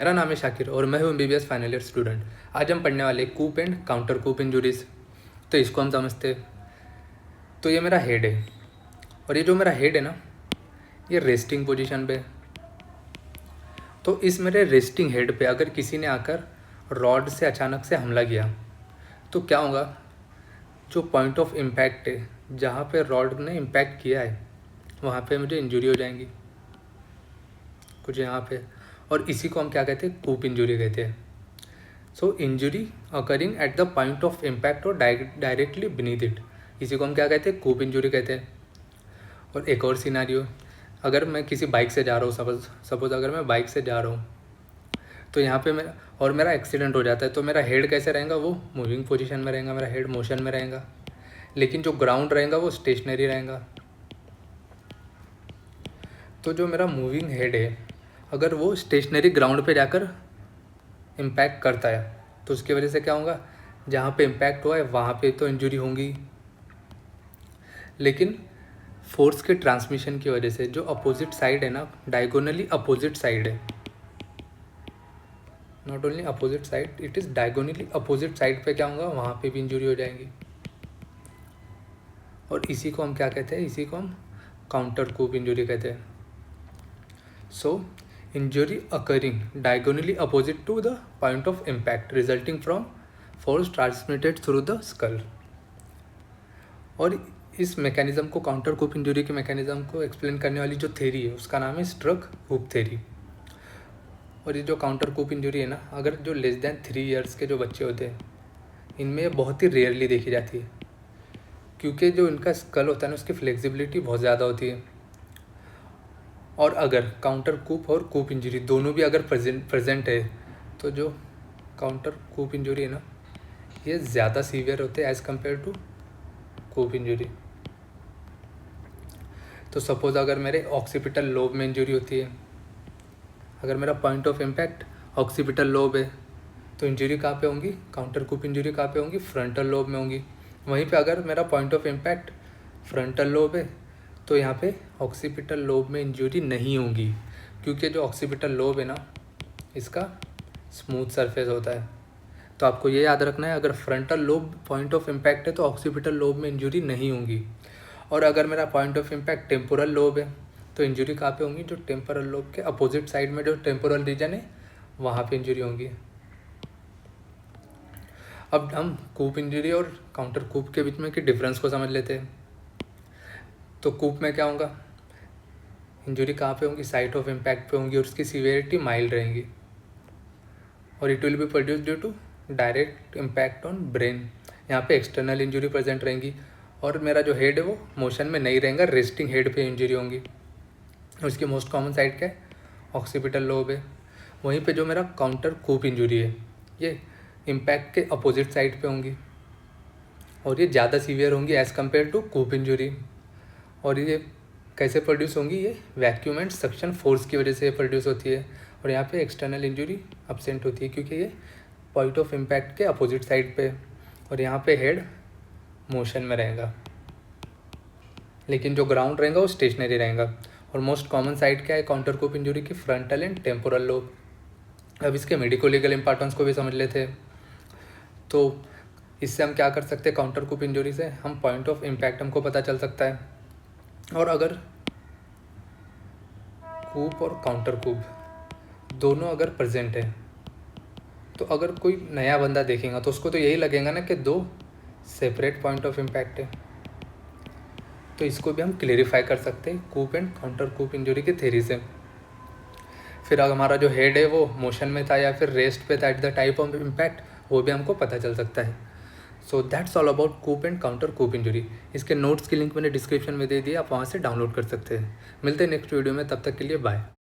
मेरा नाम है शाकिर और मैं हूँ एमबीबीएस फाइनल ईयर स्टूडेंट। आज हम पढ़ने वाले कूप एंड काउंटर कूप इंजरीज। तो इसको हम समझते हैं। तो ये मेरा हेड है और ये जो मेरा हेड है ना, ये रेस्टिंग पोजीशन पे है। तो इस मेरे रेस्टिंग हेड पे अगर किसी ने आकर रॉड से अचानक से हमला किया तो क्या होगा, जो पॉइंट ऑफ इम्पैक्ट है, जहाँ पे रॉड ने इम्पैक्ट किया है, वहाँ पे मुझे इंजरी हो जाएंगी कुछ यहाँ पे। और इसी को हम क्या कहते हैं, कूप इंजरी कहते हैं। So injury occurring at the point of impact और डायरेक्टली बीनीथ इट, इसी को हम क्या कहते हैं, कूप इंजरी कहते हैं। और एक और सिनारियो, अगर मैं किसी बाइक से जा रहा हूँ, सपोज अगर मैं बाइक से जा रहा हूँ तो यहाँ पे मेरा एक्सीडेंट हो जाता है, तो मेरा हेड कैसे रहेगा, वो मूविंग पोजीशन में रहेगा, मेरा हेड मोशन में रहेगा, लेकिन जो ग्राउंड रहेगा वो स्टेशनरी रहेगा। तो जो मेरा मूविंग हेड है, अगर वो स्टेशनरी ग्राउंड पे जाकर इम्पैक्ट करता है तो उसकी वजह से क्या होगा, जहाँ पे इम्पैक्ट हुआ है वहाँ पे तो इंजरी होंगी, लेकिन फोर्स के ट्रांसमिशन की वजह से जो अपोजिट साइड है ना, डायगोनली अपोजिट साइड है, not only opposite side, it is diagonally opposite side पे क्या होगा, वहाँ पे भी इंजरी हो जाएंगी। और इसी को हम क्या कहते हैं, इसी को हम काउंटर कूप इंजरी कहते हैं। सो injury occurring diagonally opposite to the point of impact resulting from force transmitted through the skull। और इस मैकेनिज्म को, काउंटर कूप इंजरी के मैकेनिज्म को एक्सप्लेन करने वाली जो थ्योरी है उसका नाम है स्ट्रक हुप थ्योरी। और ये जो काउंटर कूप इंजरी है ना, अगर जो लेस दैन 3 ईयर्स के जो बच्चे होते हैं, इनमें बहुत ही रेयरली देखी जाती है, क्योंकि जो इनका स्कल होता है ना, उसकी फ्लेक्सिबिलिटी बहुत ज़्यादा होती है। और अगर काउंटर कूप और कूप इंजरी दोनों भी अगर प्रेजेंट है, तो जो काउंटर कूप इंजरी है ना, ये ज़्यादा सीवियर होते हैं as compared to coup injury. तो सपोज़ अगर मेरे ऑक्सीपिटल लोब में इंजरी होती है, अगर मेरा point of impact occipital lobe है, तो इंजरी कहाँ पे होंगी, काउंटर कूप इंजरी कहाँ पे होंगी, फ्रंटल लोब में होंगी। वहीं पे अगर मेरा point of impact frontal lobe है, तो यहाँ पे ऑक्सीपिटल लोब में इंजरी नहीं होगी, क्योंकि जो ऑक्सीपिटल लोब है ना, इसका स्मूथ सरफेस होता है। तो आपको ये याद रखना है, अगर frontal lobe point of impact है तो ऑक्सीपिटल लोब में इंजरी नहीं होगी। और अगर मेरा point of impact temporal lobe है, तो इंजरी कहाँ पे होंगी, जो टेम्पोरल लोब के अपोजिट साइड में जो टेम्पोरल रीजन है, वहाँ पे इंजरी होंगी। अब हम कूप इंजरी और काउंटर कूप के बीच में के डिफरेंस को समझ लेते हैं। तो कूप में क्या होगा, इंजरी कहाँ पे होंगी, साइट ऑफ इम्पैक्ट पे होंगी, और उसकी सीवियरिटी माइल्ड रहेंगी। और it will be produce due to direct impact on brain, यहाँ पे एक्सटर्नल इंजरी प्रेजेंट रहेंगी। और मेरा जो हेड है वो मोशन में नहीं रहेगा, रेस्टिंग हेड पे इंजरी होंगी। उसकी मोस्ट कॉमन साइड क्या है, ऑक्सीपिटल लोब है। वहीं पे जो मेरा काउंटर कूप इंजरी है, ये इम्पैक्ट के अपोजिट साइड पे होंगी, और ये ज़्यादा सीवियर होंगी as compared to coup injury. और ये कैसे प्रोड्यूस होंगी, ये वैक्यूम एंड सक्शन फोर्स की वजह से प्रोड्यूस होती है। और यहाँ पे एक्सटर्नल इंजरी अब्सेंट होती है, क्योंकि ये पॉइंट ऑफ इम्पैक्ट के अपोजिट साइड पे, और यहाँ पे हेड मोशन में रहेगा, लेकिन जो ग्राउंड रहेगा वो स्टेशनरी रहेगा। और मोस्ट कॉमन साइड क्या है काउंटर कूप इंजरी की, फ्रंटल एंड टेम्पोरल लोब। अब इसके मेडिको लीगल इंपॉर्टेंस को भी समझ लेते हैं। तो इससे हम क्या कर सकते हैं, काउंटर कूप इंजरी से हम पॉइंट ऑफ इम्पैक्ट हमको पता चल सकता है। और अगर कूप और काउंटर कूप दोनों अगर प्रेजेंट है, तो अगर कोई नया बंदा देखेगा तो उसको तो यही लगेगा ना कि दो सेपरेट पॉइंट ऑफ इम्पैक्ट है। तो इसको भी हम क्लेरिफाई कर सकते हैं कूप एंड काउंटर कूप इंजरी की थ्योरी से। फिर अगर हमारा जो हेड है वो मोशन में था या फिर रेस्ट पे था at the type of impact, वो भी हमको पता चल सकता है। So that's all about coup and counter coup injury. इसके नोट्स की लिंक मैंने डिस्क्रिप्शन में दे दी, आप वहाँ से डाउनलोड कर सकते हैं। मिलते हैं नेक्स्ट वीडियो में, तब तक के लिए बाय।